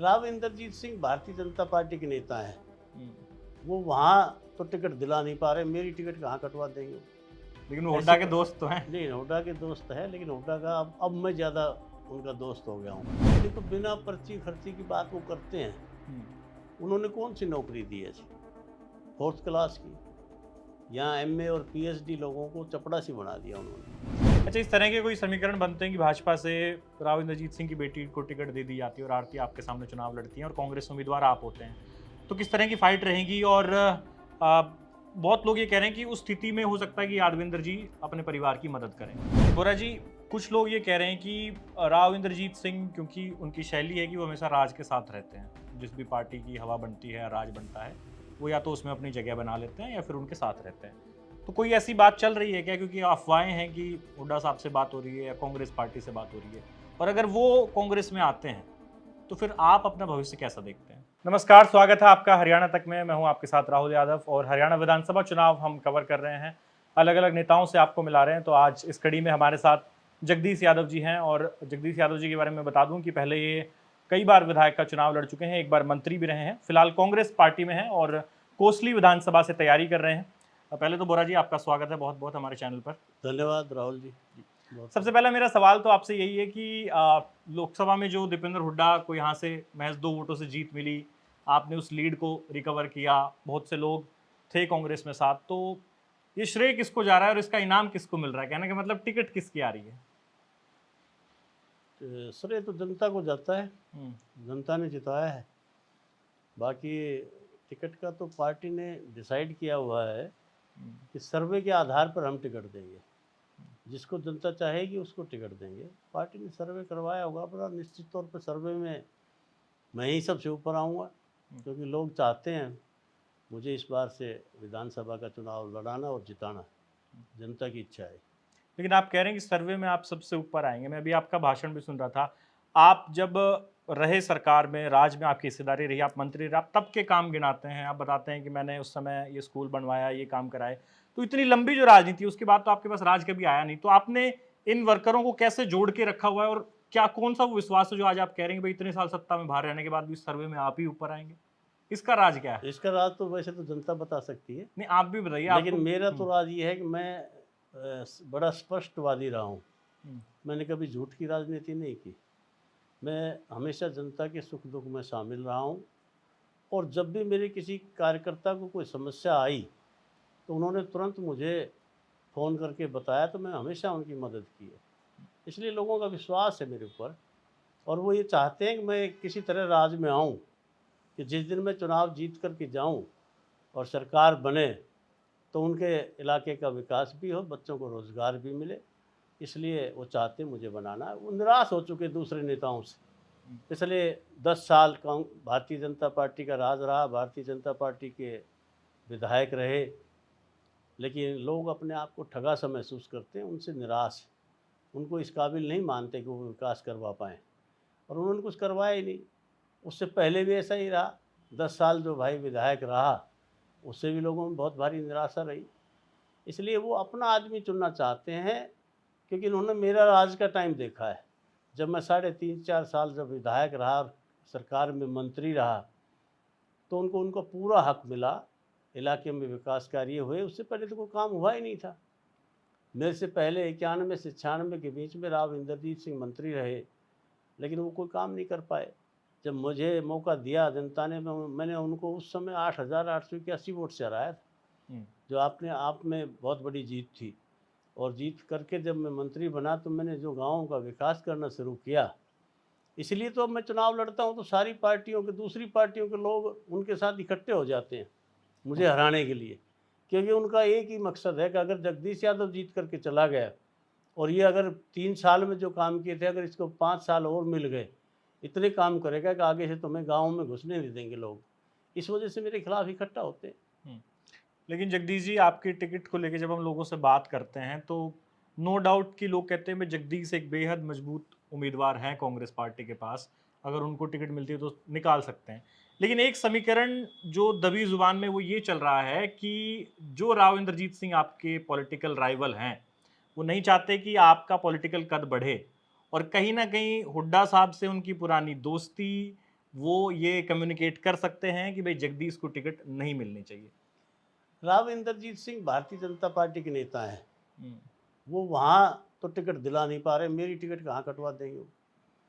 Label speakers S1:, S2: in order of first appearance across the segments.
S1: Rao Inderjit Singh Bharatiya Janata party के नेता हैं।
S2: हम्म,
S1: वो वहाँ तो टिकट दिला नहीं पा रहे, मेरी टिकट कहाँ कटवा देंगे।
S2: लेकिन वो
S1: ऐसे
S2: हुड्डा के
S1: तो
S2: दोस्त तो हैं।
S1: नहीं, हुड्डा के दोस्त है, लेकिन हुड्डा का अब मैं ज़्यादा उनका दोस्त हो गया हूँ। देखो, बिना पर्ची खर्ची की बात वो करते हैं।
S2: हम्म,
S1: उन्होंने कौन सी नौकरी दी है? फोर्थ क्लास की। यहाँ एमए और पीएचडी लोगों को चपड़ासी बना दिया उन्होंने।
S2: अच्छा, इस तरह के कोई समीकरण बनते हैं कि भाजपा से राव इंद्रजीत सिंह की बेटी को टिकट दे दी जाती है और आरती आपके सामने चुनाव लड़ती हैं और कांग्रेस उम्मीदवार आप होते हैं, तो किस तरह की फाइट रहेगी? और बहुत लोग ये कह रहे हैं कि उस स्थिति में हो सकता है कि यादविंदर जी अपने परिवार की मदद करें। बोरा जी, कुछ लोग ये कह रहे हैं कि राव इंद्रजीत सिंह, क्योंकि उनकी शैली है कि वो हमेशा राज के साथ रहते हैं, जिस भी पार्टी की हवा बनती है, राज बनता है, वो या तो उसमें अपनी जगह बना लेते हैं या फिर उनके साथ रहते हैं। तो कोई ऐसी बात चल रही है क्या? क्योंकि अफवाहें हैं कि हुड्डा साहब से बात हो रही है या कांग्रेस पार्टी से बात हो रही है, और अगर वो कांग्रेस में आते हैं तो फिर आप अपना भविष्य कैसा देखते हैं? नमस्कार, स्वागत है आपका हरियाणा तक में। मैं हूं आपके साथ राहुल यादव और हरियाणा विधानसभा चुनाव हम कवर कर रहे हैं, अलग अलग नेताओं से आपको मिला रहे हैं। तो आज इस कड़ी में हमारे साथ जगदीश यादव जी हैं, और जगदीश यादव जी के बारे में बता दूं कि पहले ये कई बार विधायक का चुनाव लड़ चुके हैं, एक बार मंत्री भी रहे हैं, फिलहाल कांग्रेस पार्टी में हैं और कोसली विधानसभा से तैयारी कर रहे हैं। पहले तो बोरा जी, आपका स्वागत है बहुत बहुत हमारे चैनल पर।
S1: धन्यवाद राहुल जी। बहुत
S2: सबसे पहला मेरा सवाल तो आपसे यही है कि लोकसभा में जो दीपेंद्र हुड्डा को यहाँ से महज 2 वोटों से जीत मिली, आपने उस लीड को रिकवर किया, बहुत से लोग थे कांग्रेस में साथ, तो ये श्रेय किसको जा रहा है और इसका इनाम किसको मिल रहा है? कहने का मतलब टिकट किसकी आ रही है?
S1: श्रेय तो जनता को जाता है,
S2: हम्म,
S1: जनता ने जिताया है। बाकी टिकट का तो पार्टी ने डिसाइड किया हुआ है कि सर्वे के आधार पर हम टिकट देंगे, जिसको जनता चाहेगी उसको टिकट देंगे। पार्टी ने सर्वे करवाया होगा अपना, निश्चित तौर पर सर्वे में मैं ही सबसे ऊपर आऊँगा, क्योंकि लोग चाहते हैं मुझे इस बार से विधानसभा का चुनाव लड़ाना और जिताना, जनता की इच्छा है।
S2: लेकिन आप कह रहे हैं कि सर्वे में आप सबसे ऊपर आएंगे। मैं अभी आपका भाषण भी सुन रहा था, आप जब रहे सरकार में, राज में आपकी हिस्सेदारी रही, आप मंत्री रहे, आप तब के काम गिनाते हैं, आप बताते हैं कि मैंने उस समय ये स्कूल बनवाया, ये काम कराए। तो इतनी लंबी जो राजनीति, उसके बाद तो आपके पास राज कभी आया नहीं, तो आपने इन वर्करों को कैसे जोड़ के रखा हुआ है? और क्या कौन सा वो विश्वास है जो आज आप कह रहे हैं कि भाई इतने साल सत्ता में बाहर रहने के बाद भी सर्वे में आप ही ऊपर आएंगे? इसका राज क्या है?
S1: इसका राज तो वैसे तो जनता बता सकती है,
S2: नहीं, आप भी बताइए। आप
S1: लेकिन
S2: तो
S1: मेरा तो राज ये है कि मैं बड़ा स्पष्टवादी रहा हूँ।
S2: हम्म,
S1: मैंने कभी झूठ की राजनीति नहीं की। मैं हमेशा जनता के सुख दुख में शामिल रहा हूँ, और जब भी मेरे किसी कार्यकर्ता को कोई समस्या आई तो उन्होंने तुरंत मुझे फ़ोन करके बताया, तो मैं हमेशा उनकी मदद की है। इसलिए लोगों का विश्वास है मेरे ऊपर, और वो ये चाहते हैं कि मैं किसी तरह राज में आऊँ, कि जिस दिन मैं चुनाव जीत कर के जाऊँ और सरकार बने तो उनके इलाके का विकास भी हो, बच्चों को रोज़गार भी मिले। इसलिए वो चाहते मुझे बनाना। वो निराश हो चुके दूसरे नेताओं से। पिछले 10 साल भारतीय जनता पार्टी का राज रहा, भारतीय जनता पार्टी के विधायक रहे, लेकिन लोग अपने आप को ठगा सा महसूस करते हैं, उनसे निराश हैं। उनको इस काबिल नहीं मानते कि वो विकास करवा पाएँ, और उन्होंने कुछ करवाया ही नहीं। उससे पहले भी ऐसा ही रहा। 10 साल जो भाई विधायक रहा, उससे भी लोगों में बहुत भारी निराशा रही। इसलिए वो अपना आदमी चुनना चाहते हैं, क्योंकि उन्होंने मेरा राज का टाइम देखा है। जब मैं 3.5-4 साल जब विधायक रहा और सरकार में मंत्री रहा, तो उनको उनका पूरा हक मिला। इलाके में विकास कार्य हुए, उससे पहले तो कोई काम हुआ ही नहीं था। मेरे से पहले 91 से 96 के बीच में राव इंद्रजीत सिंह मंत्री रहे, लेकिन वो कोई काम नहीं कर पाए। जब मुझे मौका दिया जनता ने, मैंने उनको उस समय 8,881 वोट से हराया था,
S2: हम्म,
S1: जो आपने आप में बहुत बड़ी जीत थी। और जीत करके जब मैं मंत्री बना तो मैंने जो गाँवों का विकास करना शुरू किया, इसलिए तो अब मैं चुनाव लड़ता हूँ तो सारी पार्टियों के, दूसरी पार्टियों के लोग उनके साथ इकट्ठे हो जाते हैं मुझे हराने के लिए, क्योंकि उनका एक ही मकसद है कि अगर जगदीश यादव जीत करके चला गया, और ये अगर 3 साल में जो काम किए थे, अगर इसको 5 साल और मिल गए, इतने काम करेगा कि आगे से तुम्हें गाँव में घुसने नहीं देंगे लोग। इस वजह से मेरे खिलाफ इकट्ठा होते हैं।
S2: हम्म। लेकिन जगदीश जी, आपके टिकट को लेके जब हम लोगों से बात करते हैं तो नो डाउट कि लोग कहते हैं भाई जगदीश एक बेहद मजबूत उम्मीदवार हैं कांग्रेस पार्टी के पास, अगर उनको टिकट मिलती है तो निकाल सकते हैं। लेकिन एक समीकरण जो दबी जुबान में वो ये चल रहा है कि जो राव इंद्रजीत सिंह आपके पॉलिटिकल राइवल हैं, वो नहीं चाहते कि आपका पॉलिटिकल कद बढ़े, और कहीं ना कहीं हुड्डा साहब से उनकी पुरानी दोस्ती, वो ये कम्युनिकेट कर सकते हैं कि भाई जगदीश को टिकट नहीं मिलनी चाहिए?
S1: राव इंद्रजीत सिंह भारतीय जनता पार्टी के नेता हैं,
S2: हम्म,
S1: वो वहाँ तो टिकट दिला नहीं पा रहे, मेरी टिकट कहाँ कटवा देंगे वो?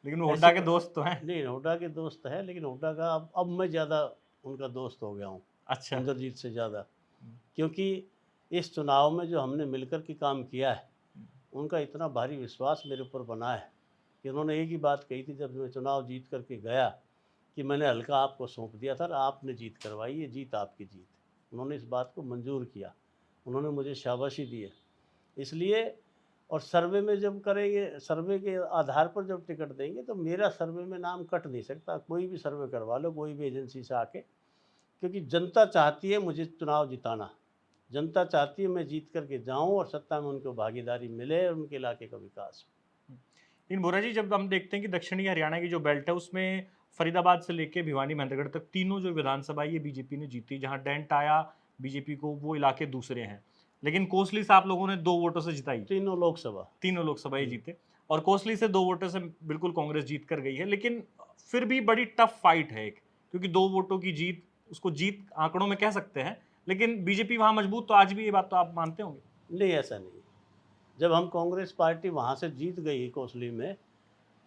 S2: लेकिन वो
S1: ऐसी
S2: हुड्डा के दोस्त तो हैं।
S1: नहीं, हुड्डा के दोस्त है, लेकिन हुड्डा का अब मैं ज़्यादा उनका दोस्त हो गया हूँ,
S2: अच्छा।
S1: इंद्रजीत से ज़्यादा।
S2: हम्म,
S1: क्योंकि इस चुनाव में जो हमने मिलकर के काम किया है,
S2: हम्म,
S1: उनका इतना भारी विश्वास मेरे ऊपर बना है कि उन्होंने एक ही बात कही थी जब मैं चुनाव जीत करके गया, कि मैंने हल्का आपको सौंप दिया था और आपने जीत करवाई, ये जीत आपकी जीत है। उन्होंने इस बात को मंजूर किया, उन्होंने मुझे शाबाशी दी है। इसलिए और सर्वे में जब करेंगे, सर्वे के आधार पर जब टिकट देंगे, तो मेरा सर्वे में नाम कट नहीं सकता। कोई भी सर्वे करवा लो, कोई भी एजेंसी से आके, क्योंकि जनता चाहती है मुझे चुनाव जिताना। जनता चाहती है मैं जीत करके जाऊं और सत्ता में उनको भागीदारी मिले और उनके इलाके का विकास हो।
S2: लेकिन बोरा जी, जब हम देखते हैं कि दक्षिणी हरियाणा की जो बेल्ट है उसमें फरीदाबाद से लेके भिवानी महेंद्रगढ़ तक तीनों जो विधानसभा ये बीजेपी ने जीती, जहां डेंट आया बीजेपी को वो इलाके दूसरे हैं। लेकिन कोसली से आप लोगों ने 2 वोटों से जिताई,
S1: तीनों लोकसभा।
S2: तीनों लोकसभा ही जीते, और कोसली से 2 वोटों से बिल्कुल कांग्रेस जीत कर गई है। लेकिन फिर भी बड़ी टफ फाइट है एक, क्योंकि 2 वोटों की जीत, उसको जीत आंकड़ों में कह सकते हैं, लेकिन बीजेपी वहां मजबूत तो आज भी, ये बात तो आप मानते होंगे।
S1: नहीं, ऐसा नहीं। जब हम कांग्रेस पार्टी वहाँ से जीत गई कोसली में,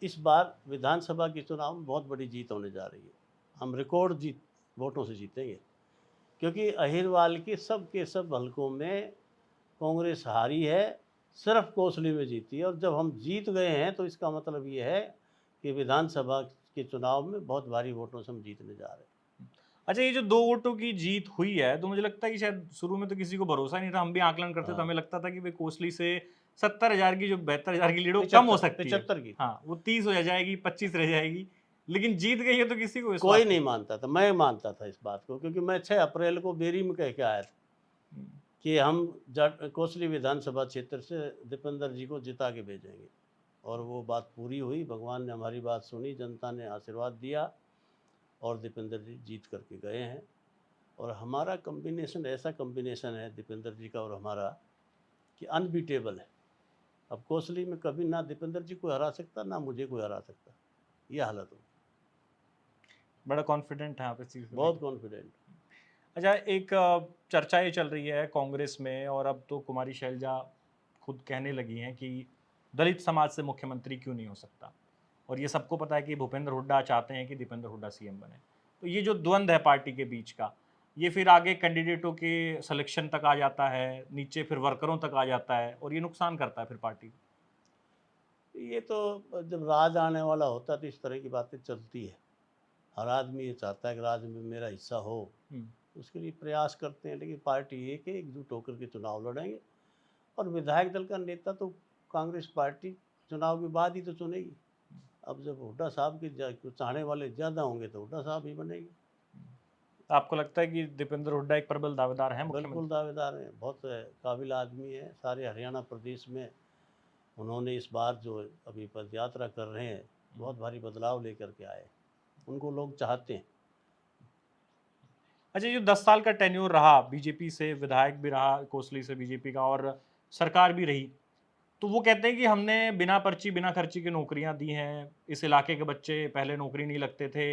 S1: इस बार विधानसभा के चुनाव में बहुत बड़ी जीत होने जा रही है। हम रिकॉर्ड जीत वोटों से जीतेंगे, क्योंकि अहिरवाल के सब हलकों में कांग्रेस हारी है, सिर्फ कोसली में जीती है। और जब हम जीत गए हैं तो इसका मतलब ये है कि विधानसभा के चुनाव में बहुत भारी वोटों से हम जीतने जा रहे हैं।
S2: अच्छा, ये जो 2 वोटों की जीत हुई है, तो मुझे लगता है कि शायद शुरू में तो किसी को भरोसा नहीं था, हम भी आकलन करते तो
S1: हाँ,
S2: हमें लगता था कि भाई कोसली से 70,000 की जो 72,000 की लीड वो कम हो
S1: 75
S2: सकती है।
S1: 75 की।
S2: हाँ, वो 30 हो जाएगी, 25 रह जाएगी, लेकिन जीत गई है तो किसी को
S1: कोई
S2: विश्वास
S1: नहीं मानता था, मैं मानता था इस बात को, क्योंकि मैं 6 अप्रैल को बेरी में कह के आया था
S2: नहीं।
S1: कि हम कोसली विधानसभा क्षेत्र से दीपेंद्र जी को जिता के भेजेंगे। और वो बात पूरी हुई, भगवान ने हमारी बात सुनी, जनता ने आशीर्वाद दिया और दीपेंद्र जी जीत करके गए हैं। और हमारा कॉम्बिनेशन ऐसा कॉम्बिनेशन है दीपेंद्र जी का और हमारा, कि अनबीटेबल है। अब कोसली में कभी ना दीपेंद्र जी को हरा सकता, ना मुझे कोई हरा सकता, ये हालत हो।
S2: बड़ा कॉन्फिडेंट है आप इस चीज़ को
S1: बहुत
S2: लेके।
S1: कॉन्फिडेंट।
S2: अच्छा, एक चर्चा ये चल रही है कांग्रेस में, और अब तो कुमारी शैलजा खुद कहने लगी हैं कि दलित समाज से मुख्यमंत्री क्यों नहीं हो सकता, और ये सबको पता है कि भूपेंद्र हुड्डा चाहते हैं कि दीपेंद्र हुड्डा सीएम बने। तो ये जो द्वंद्व है पार्टी के बीच का, ये फिर आगे कैंडिडेटों के सिलेक्शन तक आ जाता है, नीचे फिर वर्करों तक आ जाता है, और ये नुकसान करता है फिर पार्टी को।
S1: ये तो जब राज आने वाला होता है तो इस तरह की बातें चलती है। हर आदमी ये चाहता है कि राज में मेरा हिस्सा हो, उसके लिए प्रयास करते हैं, लेकिन पार्टी एक है, एकजुट होकर के चुनाव लड़ेंगे। और विधायक दल का नेता तो कांग्रेस पार्टी चुनाव के बाद ही तो चुनेगी। अब जब हुड्डा साहब के चाहने वाले ज़्यादा होंगे तो हुड्डा साहब ही बनेगी।
S2: आपको लगता है कि दीपेंद्र हुड्डा एक प्रबल दावेदार हैं
S1: बिल्कुल
S2: मुख्यमंत्री?
S1: दावेदार हैं, बहुत काबिल आदमी है। सारे हरियाणा प्रदेश में उन्होंने इस बार जो अभी पद यात्रा कर रहे हैं, बहुत भारी बदलाव लेकर के आए, उनको लोग चाहते हैं।
S2: अच्छा, ये जो 10 साल का टेन्योर रहा, बीजेपी से विधायक भी रहा कोसली से बीजेपी का, और सरकार भी रही, तो वो कहते हैं कि हमने बिना पर्ची बिना खर्ची की नौकरियां दी हैं। इस इलाके के बच्चे पहले नौकरी नहीं लगते थे,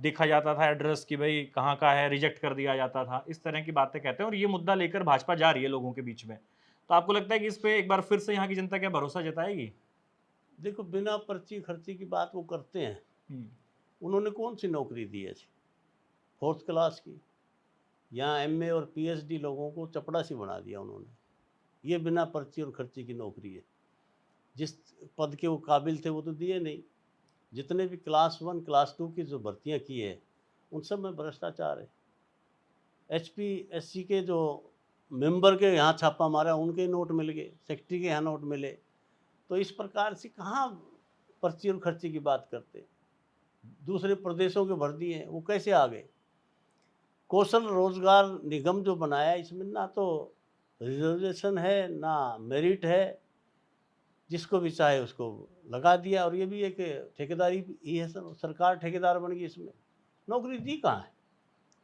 S2: देखा जाता था एड्रेस कि भाई कहाँ का है, रिजेक्ट कर दिया जाता था। इस तरह की बातें कहते हैं, और ये मुद्दा लेकर भाजपा जा रही है लोगों के बीच में। तो आपको लगता है कि इस पे एक बार फिर से यहाँ की जनता क्या भरोसा जताएगी?
S1: देखो, बिना पर्ची खर्ची की बात वो करते हैं।
S2: हम्म,
S1: उन्होंने कौन सी नौकरी दी है? 4th क्लास की। यहाँ एमए और पीएचडी लोगों को चपड़ासी बना दिया उन्होंने। ये बिना पर्ची और खर्ची की नौकरी है। जिस पद के वो काबिल थे वो तो दिए नहीं। जितने भी क्लास 1 क्लास 2 की जो भर्तियां की है, उन सब में भ्रष्टाचार है। एचपीएससी के जो मेंबर के यहाँ छापा मारा, उनके नोट मिल गए, सेक्रेटरी के यहाँ नोट मिले। तो इस प्रकार से कहाँ पर्ची और खर्ची की बात करते? दूसरे प्रदेशों के भर दिए हैं, वो कैसे आ गए? कौशल रोजगार निगम जो बनाया, इसमें ना तो रिजर्वेशन है ना मेरिट है, जिसको भी चाहे उसको लगा दिया। और ये भी एक ठेकेदारी ही है, सरकार ठेकेदार बन गई, इसमें नौकरी दी कहाँ है?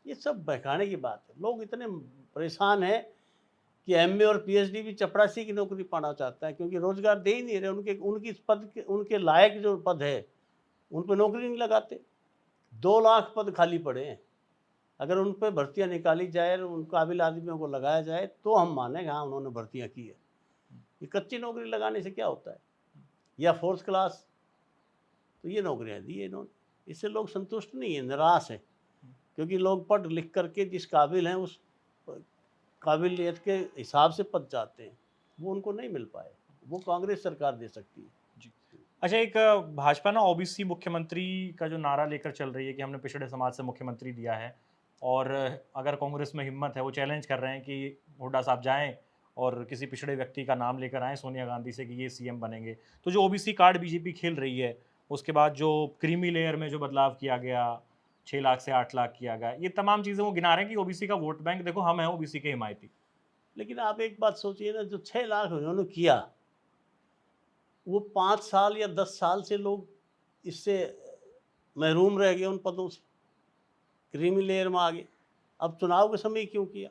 S1: ये सब बहकाने की बात है। लोग इतने परेशान हैं कि एमए और पीएचडी भी चपरासी की नौकरी पाना चाहता है, क्योंकि रोजगार दे ही नहीं रहे। उनके उनकी इस पद के, उनके लायक जो पद है, उन पर नौकरी नहीं लगाते। 2 लाख पद खाली पड़े हैं। अगर उन पर भर्तियाँ निकाली जाए और उन काबिल आदमियों को लगाया जाए तो हम मानेंगे हाँ उन्होंने भर्तियाँ की है। ये कच्ची नौकरी लगाने से क्या होता है, या फोर्थ क्लास, तो ये नौकरियाँ दी है इन्होंने। इससे लोग संतुष्ट नहीं है, निराश है, क्योंकि लोग पढ़ लिख करके जिस काबिल हैं उस काबिलियत के हिसाब से पद चाहते हैं, वो उनको नहीं मिल पाए। वो कांग्रेस सरकार दे सकती है।
S2: अच्छा, एक भाजपा ना ओबीसी मुख्यमंत्री का जो नारा लेकर चल रही है कि हमने पिछड़े समाज से मुख्यमंत्री दिया है, और अगर कांग्रेस में हिम्मत है वो चैलेंज कर रहे हैं कि हुड्डा साहब जाएं और किसी पिछड़े व्यक्ति का नाम लेकर आएँ सोनिया गांधी से कि ये सीएम बनेंगे। तो जो ओबीसी कार्ड बीजेपी खेल रही है, उसके बाद जो क्रीमी लेयर में जो बदलाव किया गया, 6 लाख से 8 लाख किया गया, ये तमाम चीज़ें वो गिना रहे हैं कि ओबीसी का वोट बैंक देखो हम हैं ओबीसी के हिमायती।
S1: लेकिन आप एक बात सोचिए ना, जो 6 लाख उन्होंने किया, वो 5 साल या 10 साल से लोग इससे महरूम रह गए उन पदों से, क्रीमी लेयर में आ गए। अब चुनाव के समय क्यों किया?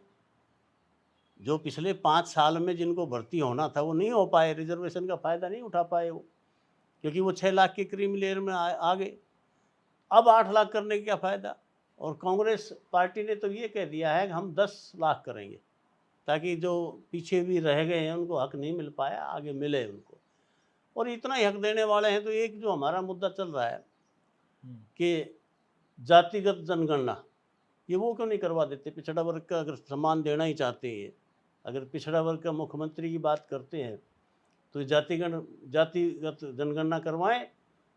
S1: जो पिछले 5 साल में जिनको भर्ती होना था वो नहीं हो पाए, रिजर्वेशन का फ़ायदा नहीं उठा पाए वो, क्योंकि वो 6 लाख के क्रीमी लेयर में आ गए। अब 8 लाख करने का क्या फ़ायदा? और कांग्रेस पार्टी ने तो ये कह दिया है कि हम 10 लाख करेंगे, ताकि जो पीछे भी रह गए हैं उनको हक नहीं मिल पाया, आगे मिले उनको। और इतना ही हक देने वाले हैं तो एक जो हमारा मुद्दा चल रहा है कि जातिगत जनगणना, ये वो क्यों नहीं करवा देते? पिछड़ा वर्ग का अगर सम्मान देना ही चाहते हैं, अगर पिछड़ा वर्ग का मुख्यमंत्री की बात करते हैं, तो जातिगत जनगणना करवाएं,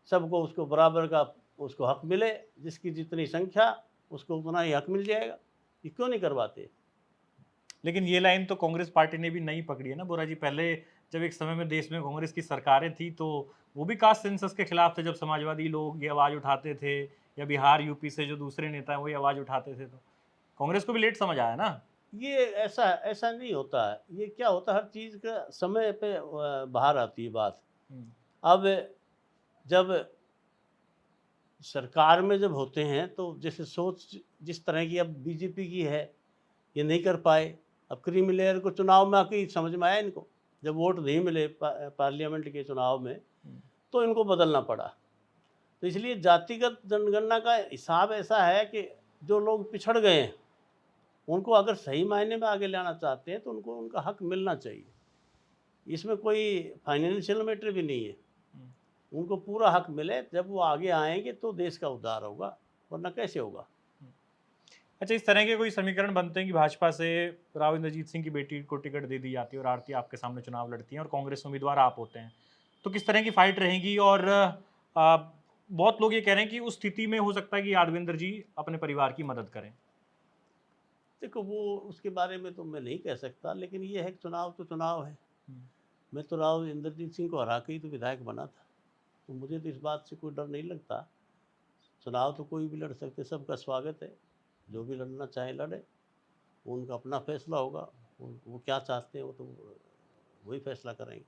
S1: सबको उसको बराबर का उसको हक मिले, जिसकी जितनी संख्या उसको उतना ही हक मिल जाएगा। ये क्यों नहीं करवाते?
S2: लेकिन ये लाइन तो कांग्रेस पार्टी ने भी नहीं पकड़ी है ना बुरा जी। पहले जब एक समय में देश में कांग्रेस की सरकारें थी तो वो भी कास्ट सेंसस के खिलाफ थे, जब समाजवादी लोग ये आवाज़ उठाते थे, या बिहार यूपी से जो दूसरे नेता हैं वही आवाज़ उठाते थे, तो कांग्रेस को भी लेट समझ आया ना।
S1: ये ऐसा ऐसा नहीं होता है। ये क्या होता है, हर चीज़ का समय पे बाहर आती है बात। अब जब सरकार में जब होते हैं तो जैसे सोच जिस तरह की अब बीजेपी की है, ये नहीं कर पाए। अब क्रीमी लेयर को चुनाव में आके ही समझ में आया इनको, जब वोट नहीं मिले पार्लियामेंट के चुनाव में, तो इनको बदलना पड़ा। तो इसलिए जातिगत जनगणना का हिसाब ऐसा है कि जो लोग पिछड़ गए हैं उनको अगर सही मायने में आगे लाना चाहते हैं तो उनको उनका हक मिलना चाहिए। इसमें कोई फाइनेंशियल मैटर भी नहीं है। उनको पूरा हक मिले, जब वो आगे आएंगे तो देश का उद्धार होगा, वरना कैसे होगा?
S2: अच्छा, इस तरह के कोई समीकरण बनते हैं कि भाजपा से राव इंद्रजीत सिंह की बेटी को टिकट दे दी जाती है और आरती आपके सामने चुनाव लड़ती हैं और कांग्रेस उम्मीदवार आप होते हैं, तो किस तरह की फाइट रहेगी? और बहुत लोग ये कह रहे हैं कि उस स्थिति में हो सकता है कि यादविंदर जी अपने परिवार की मदद करें।
S1: देखो, वो उसके बारे में तो मैं नहीं कह सकता, लेकिन ये है कि चुनाव तो चुनाव है। मैं तो राव इंद्रजीत सिंह को हरा के ही तो विधायक बना था, तो मुझे तो इस बात से कोई डर नहीं लगता। चुनाव तो कोई भी लड़ सकते, सबका स्वागत है। जो भी लड़ना चाहे लड़े, वो उनका अपना फैसला होगा। वो क्या चाहते हैं वो तो वही फैसला करेंगे।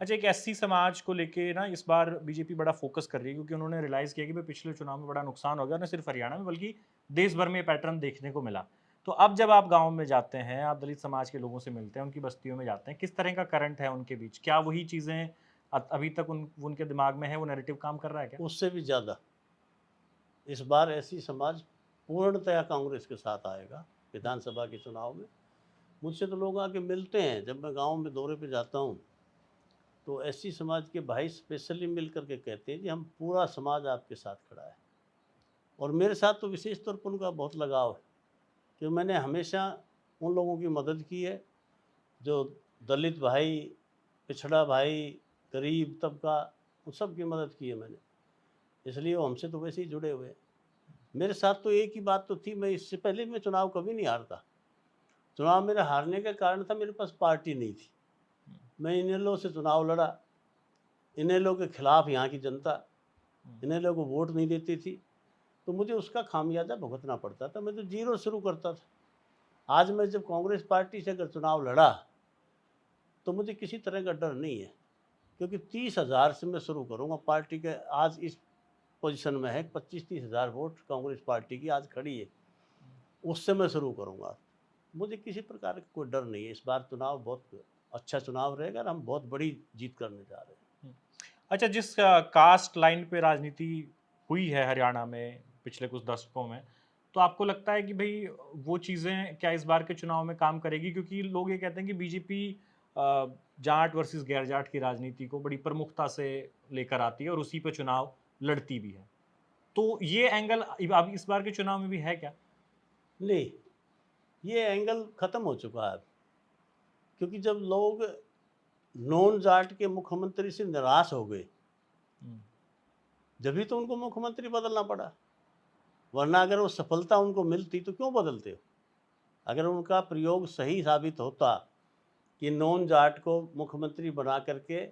S2: अच्छा, एक एससी समाज को लेके ना इस बार बीजेपी बड़ा फोकस कर रही है, क्योंकि उन्होंने रियलाइज़ किया कि भाई पिछले चुनाव में बड़ा नुकसान हो गया, न सिर्फ हरियाणा में बल्कि देश भर में ये पैटर्न देखने को मिला। तो अब जब आप गाँव में जाते हैं, आप दलित समाज के लोगों से मिलते हैं, उनकी बस्तियों में जाते हैं, किस तरह का करंट है उनके बीच? क्या वही चीज़ें अभी तक उनके दिमाग में है, वो नैरेटिव काम कर रहा है क्या?
S1: उससे भी ज़्यादा इस बार ऐसी समाज पूर्णतया कांग्रेस के साथ आएगा विधानसभा के चुनाव में। मुझसे तो लोग आके मिलते हैं, जब मैं गांव में दौरे पे जाता हूं तो एससी समाज के भाई स्पेशली मिल करके कहते हैं कि हम पूरा समाज आपके साथ खड़ा है। और मेरे साथ तो विशेष तौर पर उनका बहुत लगाव है, क्योंकि मैंने हमेशा उन लोगों की मदद की है जो दलित भाई, पिछड़ा भाई, गरीब तबका, उन सब की मदद की है मैंने। इसलिए वो हमसे तो वैसे ही जुड़े हुए हैं। मेरे साथ तो एक ही बात तो थी, मैं इससे पहले मैं चुनाव कभी नहीं हारता। चुनाव मेरे हारने का कारण था मेरे पास पार्टी नहीं थी। मैं इनेलो से चुनाव लड़ा, इनेलो के खिलाफ यहाँ की जनता इनेलो को वोट नहीं देती थी, तो मुझे उसका खामियाजा भुगतना पड़ता था। मैं तो जीरो शुरू करता था। आज मैं जब कांग्रेस पार्टी से अगर चुनाव लड़ा तो मुझे किसी तरह का डर नहीं है, क्योंकि 30,000 से मैं शुरू करूँगा। पार्टी के आज इस पोजीशन में है, 25-30 हज़ार वोट कांग्रेस पार्टी की आज खड़ी है, उससे मैं शुरू करूँगा। मुझे किसी प्रकार का कोई डर नहीं है। इस बार चुनाव बहुत अच्छा चुनाव रहेगा और हम बहुत बड़ी जीत करने जा रहे हैं।
S2: अच्छा, जिस कास्ट लाइन पे राजनीति हुई है हरियाणा में, पिछले कुछ दशकों में। तो आपको लगता है कि भई वो चीज़ें क्या इस बार के चुनाव में काम करेगी? क्योंकि लोग ये कहते हैं कि बीजेपी जाट वर्सेस गैर जाट की राजनीति को बड़ी प्रमुखता से लेकर आती है और उसी पे चुनाव लड़ती भी है। तो ये एंगल अब इस बार के चुनाव में भी है क्या?
S1: नहीं, ये एंगल ख़त्म हो चुका है अब। क्योंकि जब लोग नॉन जाट के मुख्यमंत्री से निराश हो गए,
S2: हुँ,
S1: जभी तो उनको मुख्यमंत्री बदलना पड़ा। वरना अगर वो सफलता उनको मिलती तो क्यों बदलते हो? अगर उनका प्रयोग सही साबित होता कि नॉन जाट को मुख्यमंत्री बना करके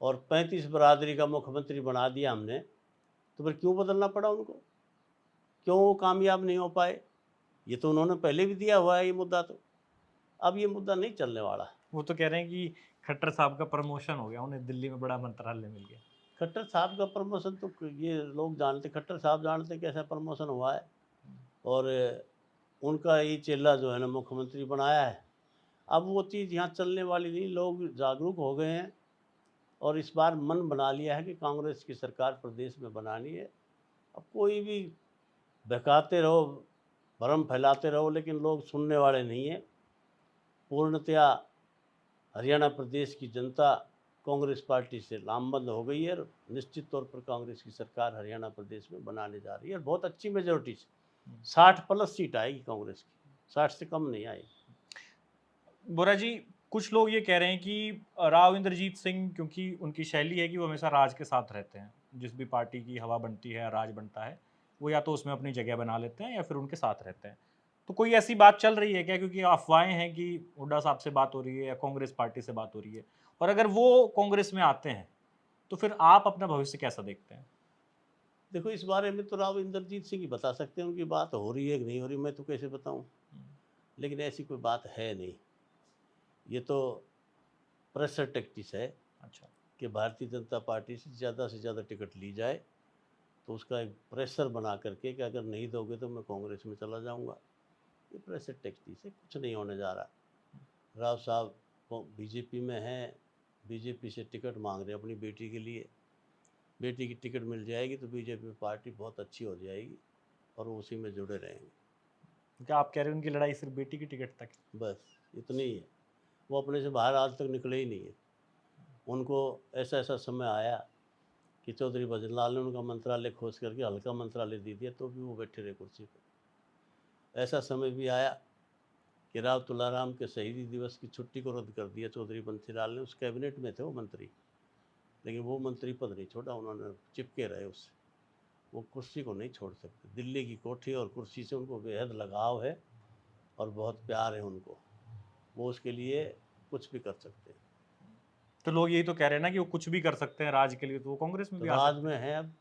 S1: और 35 बरादरी का मुख्यमंत्री बना दिया हमने, तो फिर क्यों बदलना पड़ा उनको? क्यों वो कामयाब नहीं हो पाए? ये तो उन्होंने पहले भी दिया हुआ है ये मुद्दा तो। अब ये मुद्दा नहीं चलने वाला।
S2: वो तो कह रहे हैं कि खट्टर साहब का प्रमोशन हो गया, उन्हें दिल्ली में बड़ा मंत्रालय मिल गया।
S1: खट्टर साहब का प्रमोशन तो ये लोग जानते, खट्टर साहब जानते कैसा प्रमोशन हुआ है। और उनका ही चेला जो है ना मुख्यमंत्री बनाया है। अब वो चीज़ यहाँ चलने वाली नहीं, लोग जागरूक हो गए हैं और इस बार मन बना लिया है कि कांग्रेस की सरकार प्रदेश में बनानी है। अब कोई भी बहकाते रहो, भ्रम फैलाते रहो, लेकिन लोग सुनने वाले नहीं हैं। पूर्णतया हरियाणा प्रदेश की जनता कांग्रेस पार्टी से लामबंद हो गई है और निश्चित तौर पर कांग्रेस की सरकार हरियाणा प्रदेश में बनाने जा रही है और बहुत अच्छी मेजोरिटी से 60+ सीट आएगी कांग्रेस की, 60 से कम नहीं आएगी।
S2: बोरा जी, कुछ लोग ये कह रहे हैं कि राव इंद्रजीत सिंह, क्योंकि उनकी शैली है कि वो हमेशा राज के साथ रहते हैं, जिस भी पार्टी की हवा बनती है, राज बनता है, वो या तो उसमें अपनी जगह बना लेते हैं या फिर उनके साथ रहते हैं। तो कोई ऐसी बात चल रही है क्या? क्योंकि अफवाहें हैं कि हुड्डा साहब से बात हो रही है या कांग्रेस पार्टी से बात हो रही है, और अगर वो कांग्रेस में आते हैं, तो फिर आप अपना भविष्य कैसा देखते हैं?
S1: देखो, इस बारे में तो राव इंद्रजीत सिंह ही बता सकते हैं, उनकी बात हो रही है कि नहीं हो रही, मैं तो कैसे बताऊं। लेकिन ऐसी कोई बात है नहीं। ये तो प्रेशर टैक्टिस है
S2: अच्छा।
S1: कि भारतीय जनता पार्टी से ज़्यादा टिकट ली जाए, तो उसका एक प्रेशर बना करके कि अगर नहीं दोगे तो मैं कांग्रेस में चला जाऊंगा। ये प्रेशर टैक्टिस है, कुछ नहीं होने जा रहा। राव साहब बीजेपी में हैं, बीजेपी से टिकट मांग रहे हैं अपनी बेटी के लिए। बेटी की टिकट मिल जाएगी तो बीजेपी पार्टी बहुत अच्छी हो जाएगी और वो उसी में जुड़े रहेंगे।
S2: क्या आप कह रहे हैं उनकी लड़ाई सिर्फ बेटी की टिकट तक है?
S1: बस इतनी ही है। वो अपने से बाहर आज तक निकले ही नहीं है। उनको ऐसा ऐसा समय आया कि चौधरी भजनलाल ने उनका मंत्रालय खोज करके हल्का मंत्रालय दे दिया, तो भी वो बैठे रहे कुर्सी पर। ऐसा समय भी आया कि राव तुलाराम के शहीदी दिवस की छुट्टी को रद्द कर दिया चौधरी बंसीलाल ने। उस कैबिनेट में थे वो मंत्री, लेकिन वो मंत्री पद नहीं छोड़ा, उन्होंने चिपके रहे उससे। वो कुर्सी को नहीं छोड़ सकते। दिल्ली की कोठी और कुर्सी से उनको बेहद लगाव है और बहुत प्यार है उनको। वो उसके लिए कुछ भी कर सकते हैं।
S2: तो लोग यही तो कह रहे हैं ना कि वो कुछ भी कर सकते हैं राज के लिए, तो वो कांग्रेस में
S1: तो
S2: भी आ
S1: राज
S2: सकते
S1: में
S2: हैं।
S1: है अब।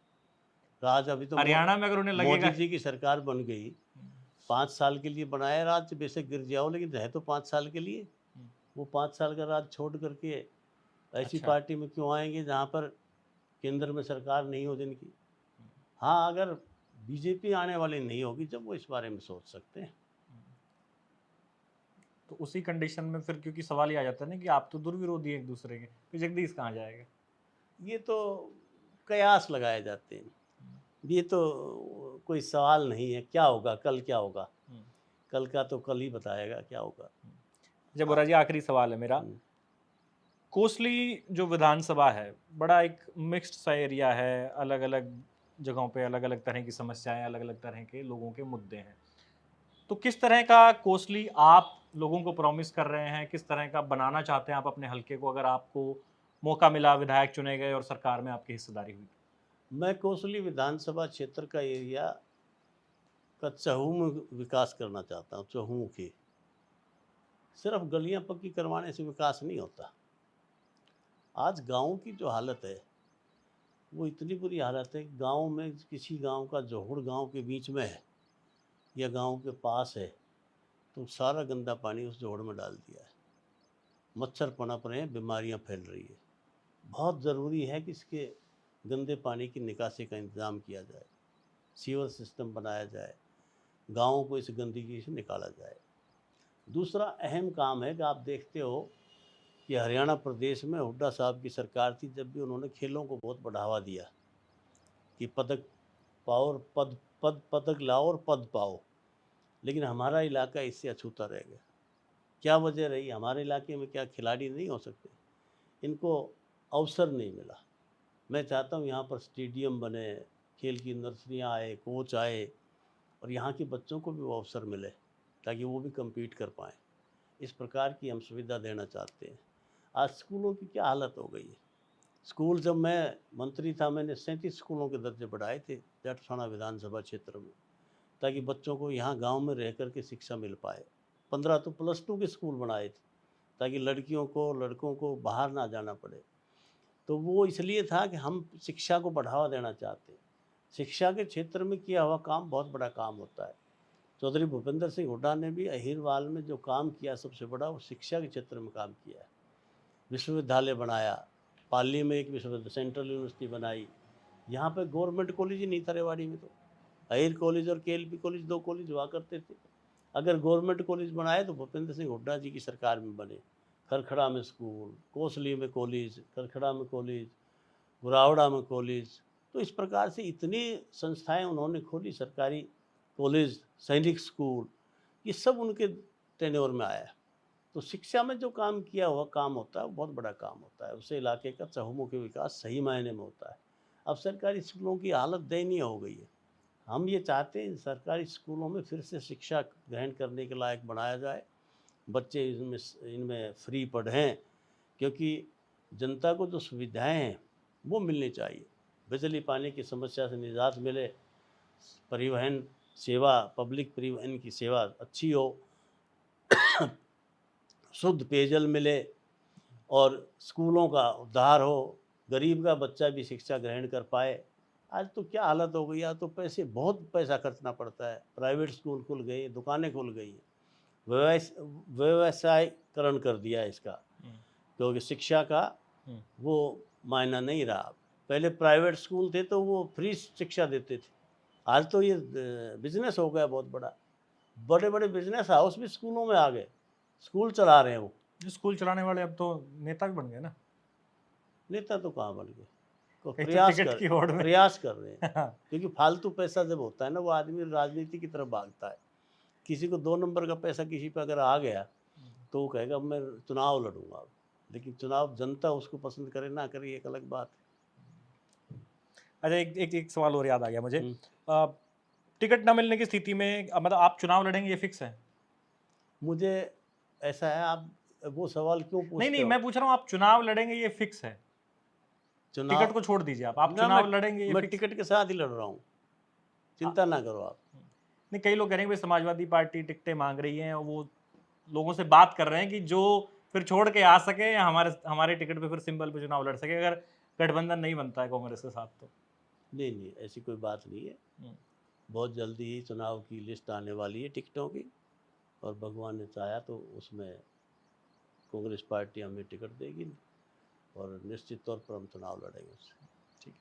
S1: राज अभी तो
S2: हरियाणा में अगर उन्हें लगेगा।
S1: मोदी जी की सरकार बन गई, 5 साल के लिए बनाया राज, बेशक गिर जाओ लेकिन है तो 5 साल के लिए। वो 5 साल का राज छोड़ करके ऐसी
S2: अच्छा।
S1: पार्टी में क्यों आएंगे जहाँ पर केंद्र में सरकार नहीं हो जिनकी। हाँ, अगर बीजेपी आने वाली नहीं होगी जब वो इस बारे में सोच सकते हैं।
S2: तो उसी कंडीशन में फिर क्योंकि सवाल ये आ जाता है ना कि आप तो दुर्विरोधी हैं एक दूसरे के, फिर जगदीश कहाँ जाएगा?
S1: ये तो कयास लगाए जाते हैं। ये तो कोई सवाल नहीं है। क्या होगा कल, क्या होगा कल का तो कल ही बताएगा क्या होगा।
S2: जब
S1: हाँ।
S2: बोरा जी, आखिरी सवाल है मेरा।
S1: हम्म,
S2: कोसली जो विधानसभा है, बड़ा एक मिक्स्ड सा एरिया है, अलग अलग जगहों पे अलग अलग तरह की समस्याएं, अलग अलग तरह के लोगों के मुद्दे हैं। तो किस तरह का कोसली आप लोगों को प्रॉमिस कर रहे हैं, किस तरह का बनाना चाहते हैं आप अपने हलके को, अगर आपको मौका मिला, विधायक चुने गए और सरकार में आपकी हिस्सेदारी हुई?
S1: मैं कोसली विधानसभा क्षेत्र का एरिया का चहुमुखी विकास करना चाहता हूँ। चहुमुखी, सिर्फ गलियां पक्की करवाने से विकास नहीं होता। आज गाँव की जो हालत है वो इतनी बुरी हालत है कि गाँव में किसी गाँव का जोहड़ गाँव के बीच में है या गाँव के पास है तो सारा गंदा पानी उस जोहड़ में डाल दिया है। मच्छर पनप रहे हैं, बीमारियां फैल रही है। बहुत ज़रूरी है कि इसके गंदे पानी की निकासी का इंतज़ाम किया जाए, सीवर सिस्टम बनाया जाए, गाँवों को इस गंदगी से निकाला जाए। दूसरा अहम काम है कि आप देखते हो कि हरियाणा प्रदेश में हुड्डा साहब की सरकार थी, जब भी उन्होंने खेलों को बहुत बढ़ावा दिया कि पदक पाओ और पदक लाओ और पद पाओ, लेकिन हमारा इलाका इससे अछूता रह गया। क्या वजह रही? हमारे इलाके में क्या खिलाड़ी नहीं हो सकते? इनको अवसर नहीं मिला। मैं चाहता हूँ यहाँ पर स्टेडियम बने, खेल की नर्सरियाँ आए, कोच आए और यहाँ के बच्चों को भी वो अवसर मिले ताकि वो भी कम्पीट कर पाएँ। इस प्रकार की हम सुविधा देना चाहते हैं। आज स्कूलों की क्या हालत हो गई है। स्कूल, जब मैं मंत्री था मैंने 37 स्कूलों के दर्जे बढ़ाए थे जाटसाना विधानसभा क्षेत्र में, ताकि बच्चों को यहाँ गांव में रह कर के शिक्षा मिल पाए। 15 तो +2 के स्कूल बनाए थे ताकि लड़कियों को लड़कों को बाहर ना जाना पड़े। तो वो इसलिए था कि हम शिक्षा को बढ़ावा देना चाहते हैं। शिक्षा के क्षेत्र में किया हुआ काम बहुत बड़ा काम होता है। चौधरी भूपेंद्र सिंह हुड्डा ने भी अहिरवाल में जो काम किया सबसे बड़ा, वो शिक्षा के क्षेत्र में काम किया है। विश्वविद्यालय बनाया, पाली में एक विश्वविद्यालय, सेंट्रल यूनिवर्सिटी बनाई। यहाँ पे गवर्नमेंट कॉलेज ही नहीं था रेवाड़ी में, तो अहिर कॉलेज और केएलपी कॉलेज 2 कॉलेज हुआ करते थे। अगर गवर्नमेंट कॉलेज बनाए तो भूपेंद्र सिंह हुड्डा जी की सरकार में बने। खरखड़ा में स्कूल, कोसली में कॉलेज, खरखड़ा में कॉलेज, गुरावड़ा में कॉलेज। तो इस प्रकार से इतनी संस्थाएं उन्होंने खोली, सरकारी कॉलेज, सैनिक स्कूल, ये सब उनके टेन्योर में आया। तो शिक्षा में जो काम किया हुआ काम होता है वो बहुत बड़ा काम होता है। उससे इलाके का चहुमुखी विकास सही मायने में होता है। अब सरकारी स्कूलों की हालत दयनीय हो गई है। हम ये चाहते हैं सरकारी स्कूलों में फिर से शिक्षा ग्रहण करने के लायक बनाया जाए, बच्चे इनमें फ्री पढ़ें, क्योंकि जनता को जो सुविधाएं हैं वो मिलनी चाहिए। बिजली पानी की समस्या से निजात मिले, परिवहन सेवा, पब्लिक परिवहन की सेवा अच्छी हो, शुद्ध पेयजल मिले और स्कूलों का उद्धार हो, गरीब का बच्चा भी शिक्षा ग्रहण कर पाए। आज तो क्या हालत हो गई, आज तो बहुत पैसा खर्चना पड़ता है। प्राइवेट स्कूल खुल गए, दुकानें खुल गई, व्यवसायीकरण कर दिया है इसका, क्योंकि शिक्षा का वो मायना नहीं रहा। पहले प्राइवेट स्कूल थे तो वो फ्री शिक्षा देते थे, आज तो ये बिजनेस हो गया बहुत बड़ा। बड़े बड़े बिजनेस हाउस भी स्कूलों में आ गए, स्कूल चला रहे हैं वो।
S2: जो स्कूल चलाने वाले अब तो नेता भी बन गए ना।
S1: नेता तो कहाँ बन गए, तो
S2: कई तो टिकट की होड़ में
S1: प्रयास कर रहे हैं। क्योंकि फालतू पैसा जब होता है ना, वो आदमी राजनीति की तरफ भागता है। किसी को 2 नंबर का पैसा किसी पे अगर आ गया तो वो कहेगा मैं चुनाव लड़ूंगा। लेकिन चुनाव जनता उसको पसंद करे ना करे, एक अलग बात है।
S2: अच्छा, एक सवाल और याद आ गया मुझे। टिकट न मिलने की स्थिति में मतलब आप चुनाव लड़ेंगे, ये फिक्स है?
S1: मुझे ऐसा है, आप वो सवाल क्यों पूछते
S2: नहीं,
S1: हो?
S2: मैं पूछ रहा हूँ आप चुनाव लड़ेंगे ये फिक्स है?
S1: चुनाव
S2: टिकट को छोड़ दीजिए, आप
S1: ना,
S2: चुनाव लड़ेंगे ये
S1: मैं
S2: फिक्स?
S1: टिकट के साथ ही लड़ रहा हूँ, चिंता ना करो आप।
S2: नहीं, कई लोग कह रहे हैं भाई समाजवादी पार्टी टिकटें मांग रही है और वो लोगों से बात कर रहे हैं कि जो फिर छोड़ के आ सके या हमारे टिकट पे फिर सिंबल पे चुनाव लड़ सके, अगर गठबंधन नहीं बनता है कांग्रेस के साथ तो।
S1: नहीं, ऐसी कोई बात नहीं है। बहुत जल्दी ही चुनाव की लिस्ट आने वाली है टिकटों की, और भगवान ने चाहा तो उसमें कांग्रेस पार्टी हमें टिकट देगी और निश्चित तौर पर हम चुनाव लड़ेंगे उससे।
S2: ठीक है।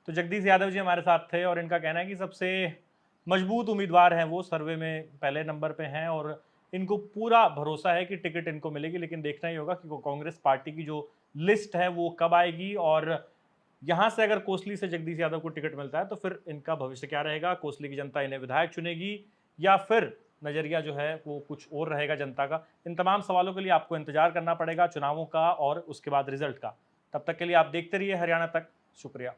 S2: तो जगदीश यादव जी हमारे साथ थे और इनका कहना है कि सबसे मजबूत उम्मीदवार हैं वो, सर्वे में पहले नंबर पे हैं और इनको पूरा भरोसा है कि टिकट इनको मिलेगी। लेकिन देखना ही होगा कि कांग्रेस पार्टी की जो लिस्ट है वो कब आएगी और यहाँ से अगर कोसली से जगदीश यादव को टिकट मिलता है तो फिर इनका भविष्य क्या रहेगा। कोसली की जनता इन्हें विधायक चुनेगी या फिर नजरिया जो है वो कुछ और रहेगा जनता का। इन तमाम सवालों के लिए आपको इंतजार करना पड़ेगा चुनावों का और उसके बाद रिजल्ट का। तब तक के लिए आप देखते रहिए हरियाणा तक। शुक्रिया।